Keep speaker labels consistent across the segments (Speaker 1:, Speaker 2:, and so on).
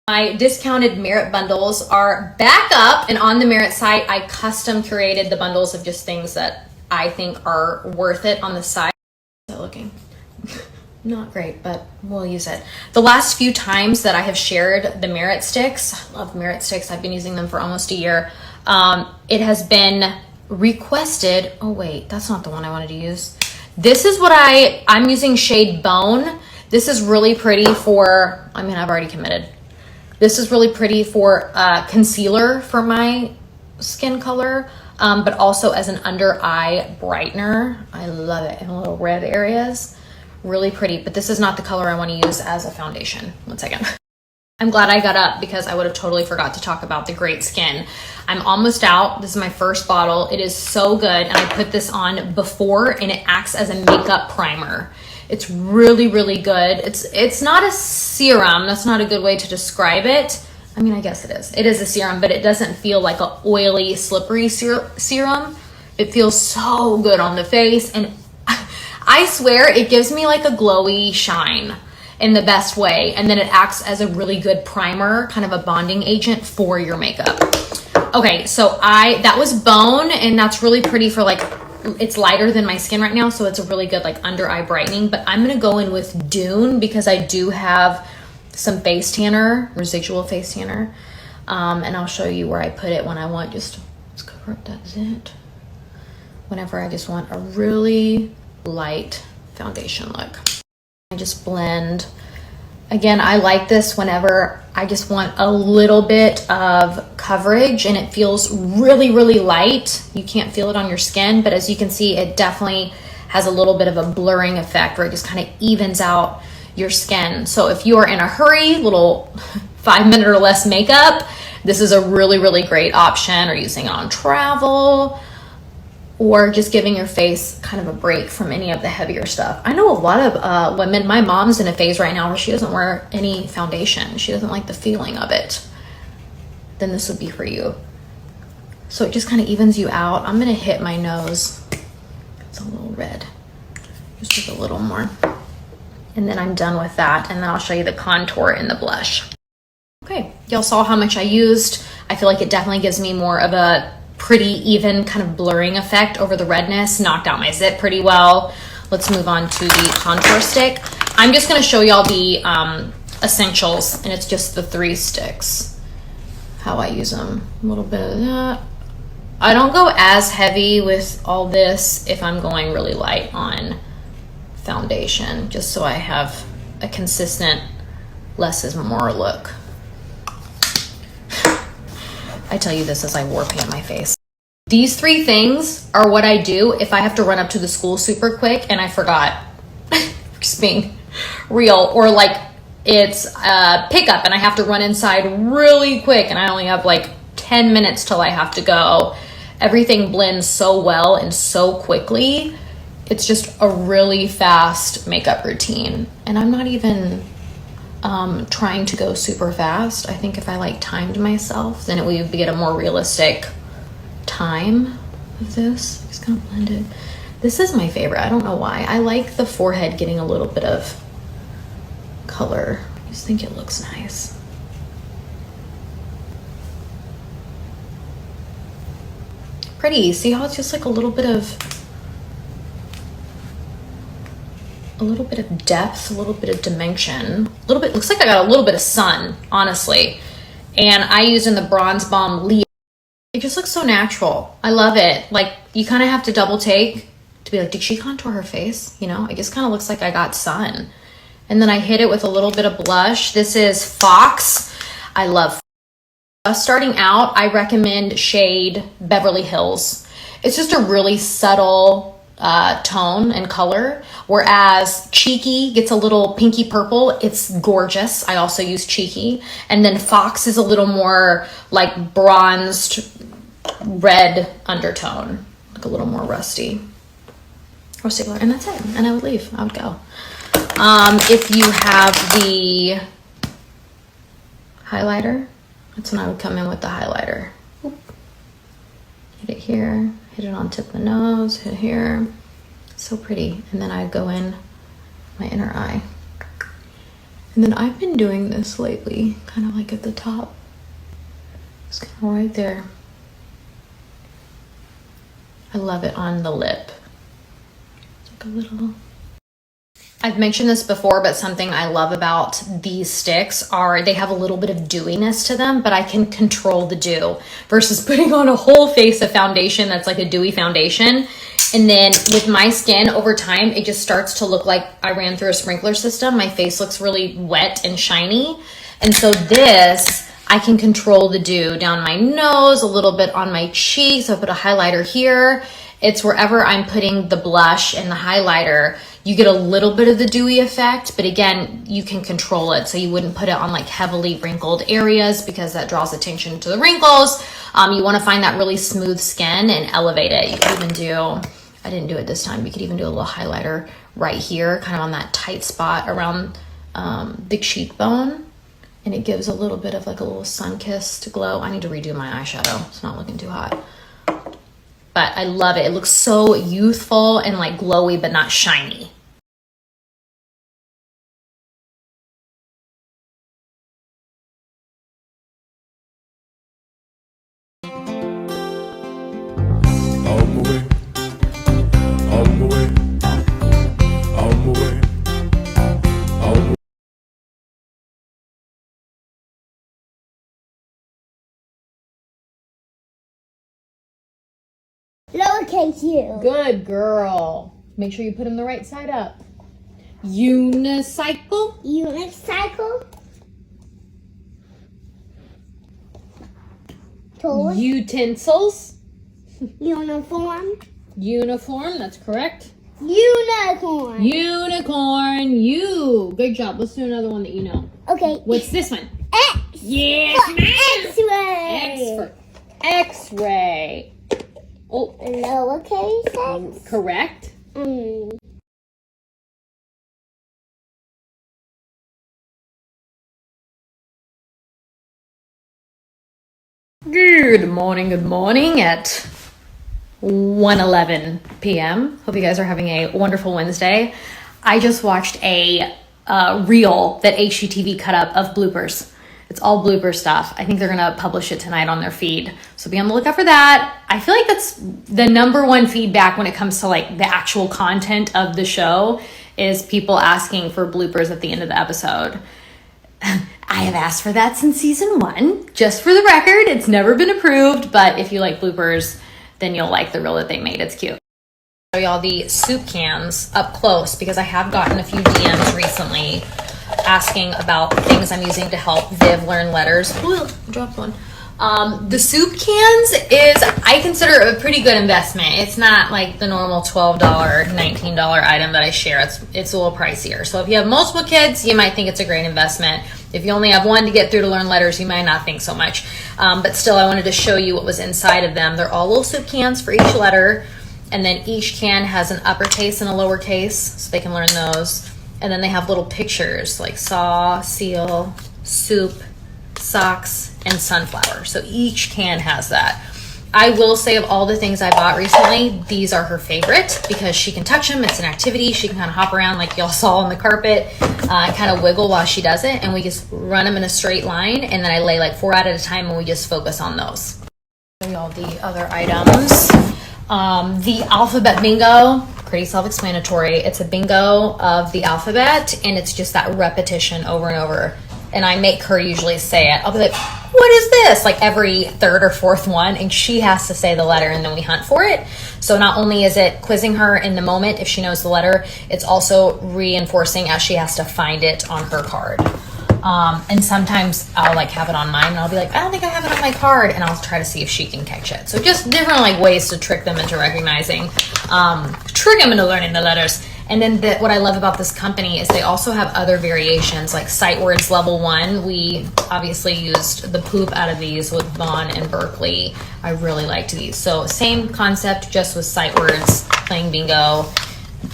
Speaker 1: My discounted Merit bundles are back up, and on the Merit site, I custom curated the bundles of just things that I think are worth it on the site. How's that looking? Not great, but we'll use it. The last few times that I have shared the Merit sticks, I love Merit sticks. I've been using them for almost a year. It has been requested. Oh wait, that's not the one I wanted to use. This is what I'm using shade Bone. This is really pretty for, I mean, I've already committed. This is really pretty for concealer for my skin color, but also as an under eye brightener. I love it in little red areas. Really pretty, but this is not the color I want to use as a foundation. One second. I'm glad I got up because I would have totally forgot to talk about the Great Skin. I'm almost out. This is my first bottle. It is so good, and I put this on before, and it acts as a makeup primer. It's really, really good. It's not a serum. That's not a good way to describe it. I mean, I guess it is. It is a serum, but it doesn't feel like an oily, slippery serum. It feels so good on the face, and I swear it gives me like a glowy shine in the best way. And then it acts as a really good primer, kind of a bonding agent for your makeup. Okay, so that was Bone, and that's really pretty for like, it's lighter than my skin right now, so it's a really good like under eye brightening. But I'm gonna go in with Dune because I do have some face tanner, residual face tanner, and I'll show you where I put it when I want just, let's cover up that zit. Whenever I just want a really light foundation look, I just blend. Again, I like this whenever I just want a little bit of coverage and it feels really, really light. You can't feel it on your skin, but as you can see, it definitely has a little bit of a blurring effect where it just kind of evens out your skin. So if you are in a hurry, little 5 minute or less makeup, this is a really, really great option, or using it on travel, or just giving your face kind of a break from any of the heavier stuff. I know a lot of women, my mom's in a phase right now where she doesn't wear any foundation. She doesn't like the feeling of it. Then this would be for you. So it just kind of evens you out. I'm gonna hit my nose. It's a little red. Just with a little more. And then I'm done with that. And then I'll show you the contour and the blush. Okay, y'all saw how much I used. I feel like it definitely gives me more of a pretty even kind of blurring effect over the redness. Knocked out my zit pretty well. Let's move on to the contour stick. I'm just going to show y'all the essentials, and it's just the 3 sticks, how I use them. A little bit of that. I don't go as heavy with all this if I'm going really light on foundation, just so I have a consistent less is more look. I tell you this as I war paint my face. These 3 things are what I do if I have to run up to the school super quick and I forgot. Just being real. Or like it's pickup and I have to run inside really quick and I only have like 10 minutes till I have to go. Everything blends so well and so quickly. It's just a really fast makeup routine. And I'm not even trying to go super fast. I think if I like timed myself, then it would get a more realistic time of this. It's kind of blended. This is my favorite. I don't know why. I like the forehead getting a little bit of color. I just think it looks nice. Pretty. See how it's just like a little bit of depth, a little bit of dimension, a little bit, looks like I got a little bit of sun, honestly. And I use in the Bronze Balm Leo. It just looks so natural. I love it. Like, you kind of have to double take to be like, did she contour her face? You know, it just kind of looks like I got sun. And then I hit it with a little bit of blush. This is Fox. I love Fox. Starting out, I recommend shade Beverly Hills. It's just a really subtle tone and color, whereas Cheeky gets a little pinky purple. It's gorgeous. I also use Cheeky. And then Fox is a little more like bronzed red undertone, like a little more rusty color. And that's it. And I would leave. I would go. If you have the highlighter, that's when I would come in with the highlighter. Oop. Hit it here. Hit it on tip of the nose, hit here. So pretty. And then I'd go in my inner eye. And then I've been doing this lately, kind of like at the top. It's kind of right there. I love it on the lip. It's like a little... I've mentioned this before, but something I love about these sticks are they have a little bit of dewiness to them, but I can control the dew versus putting on a whole face of foundation that's like a dewy foundation. And then with my skin over time, it just starts to look like I ran through a sprinkler system. My face looks really wet and shiny. And so this, I can control the dew down my nose, a little bit on my cheeks. So I put a highlighter here. It's wherever I'm putting the blush and the highlighter, you get a little bit of the dewy effect, but again, you can control it. So you wouldn't put it on like heavily wrinkled areas because that draws attention to the wrinkles. You want to find that really smooth skin and elevate it. You could even do, I didn't do it this time, you could even do a little highlighter right here, kind of on that tight spot around the cheekbone. And it gives a little bit of like a little sun-kissed glow. I need to redo my eyeshadow. It's not looking too hot. But I love it. It looks so youthful and like glowy, but not shiny.
Speaker 2: Lowercase u.
Speaker 1: Good girl. Make sure you put them the right side up. Unicycle.
Speaker 2: Unicycle. Toy.
Speaker 1: Utensils.
Speaker 2: Uniform.
Speaker 1: Uniform, that's correct.
Speaker 2: Unicorn.
Speaker 1: Unicorn. You. Good job. Let's do another one that you know.
Speaker 2: Okay.
Speaker 1: What's this one?
Speaker 2: X.
Speaker 1: Yes, ma'am.
Speaker 2: X-ray.
Speaker 1: X for X-ray. Oh,
Speaker 2: Lowercase x.
Speaker 1: correct. Good morning at 1:11 p.m. Hope you guys are having a wonderful Wednesday. I just watched a reel that HGTV cut up of bloopers. It's all blooper stuff. I think they're gonna publish it tonight on their feed. So be on the lookout for that. I feel like that's the number one feedback when it comes to like the actual content of the show is people asking for bloopers at the end of the episode. I have asked for that since season 1. Just for the record, it's never been approved, but if you like bloopers, then you'll like the reel that they made. It's cute. Show y'all the soup cans up close because I have gotten a few DMs recently asking about things I'm using to help Viv learn letters. Ooh, dropped one. The soup cans is, I consider a pretty good investment. It's not like the normal $12, $19 item that I share. It's a little pricier. So if you have multiple kids, you might think it's a great investment. If you only have one to get through to learn letters, you might not think so much. But still, I wanted to show you what was inside of them. They're all little soup cans for each letter. And then each can has an uppercase and a lowercase, so they can learn those. And then they have little pictures like saw, seal, soup, socks, and sunflower. So each can has that. I will say of all the things I bought recently, these are her favorite because she can touch them. It's an activity. She can kind of hop around like y'all saw on the carpet and kind of wiggle while she does it. And we just run them in a straight line. And then I lay like 4 out at a time and we just focus on those. Show y'all the other items. The alphabet bingo, pretty self-explanatory. It's a bingo of the alphabet and it's just that repetition over and over. And I make her usually say it. I'll be like, what is this? Like every third or fourth one. And she has to say the letter and then we hunt for it. So not only is it quizzing her in the moment if she knows the letter, it's also reinforcing as she has to find it on her card. And sometimes I'll like have it on mine and I'll be like, I don't think I have it on my card. And I'll try to see if she can catch it. So just different like ways to trick them into recognizing, trick them into learning the letters. And then what I love about this company is they also have other variations like sight words level 1. We obviously used the poop out of these with Vaughn and Berkeley. I really liked these. So same concept, just with sight words, playing bingo.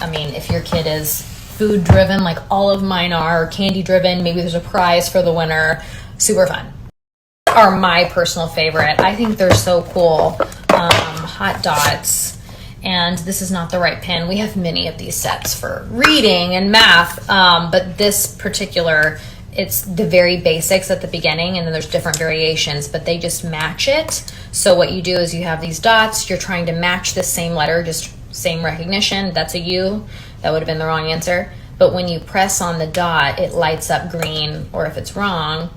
Speaker 1: I mean, if your kid is food driven like all of mine are, or candy driven, maybe there's a prize for the winner. Super fun. Are my personal favorite. I think they're so cool. Hot dots. And this is not the right pen. We have many of these sets for reading and math, but this particular it's the very basics at the beginning, and then there's different variations, but they just match it. So what you do is you have these dots, you're trying to match the same letter, just same recognition. That's a U. That would have been the wrong answer. But when you press on the dot, it lights up green, or if it's wrong,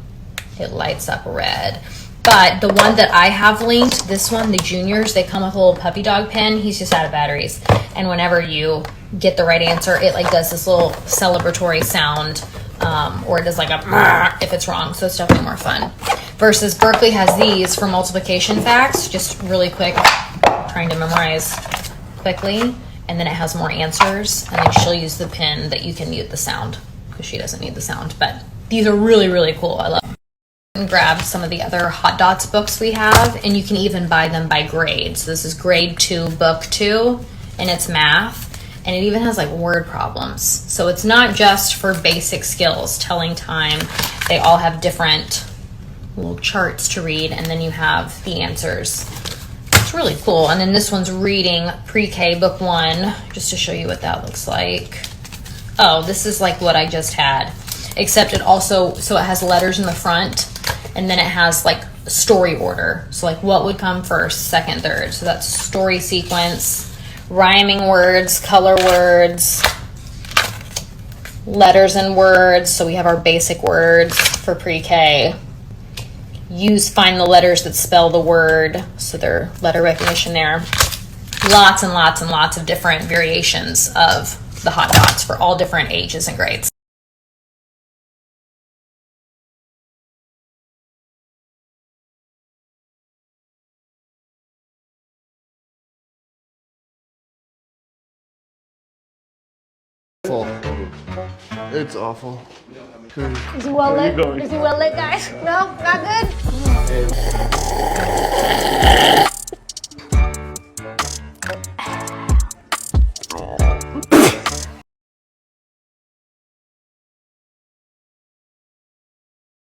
Speaker 1: it lights up red. But the one that I have linked, this one, the juniors, they come with a little puppy dog pen. He's just out of batteries. And whenever you get the right answer, it like does this little celebratory sound, or it does like a if it's wrong. So it's definitely more fun. Versus Berkeley has these for multiplication facts, just really quick, trying to memorize quickly. And then it has more answers. And then she'll use the pen that you can mute the sound, because she doesn't need the sound. But these are really, really cool. I love them. And grab some of the other Hot Dots books we have, and you can even buy them by grade. So this is grade 2, book 2, and it's math, and it even has like word problems. So it's not just for basic skills, telling time. They all have different little charts to read, and then you have the answers. It's really cool. And then this one's reading pre-K book 1, just to show you what that looks like. Oh, this is like what I just had, except it also, so it has letters in the front, and then it has like story order. So like what would come first, second, third. So that's story sequence, rhyming words, color words, letters and words. So we have our basic words for pre-K. Find the letters that spell the word. So their letter recognition there. Lots and lots and lots of different variations of the Hot Dots for all different ages and grades.
Speaker 3: It's awful.
Speaker 2: Is he well lit? Is he well lit, guys? No, not good?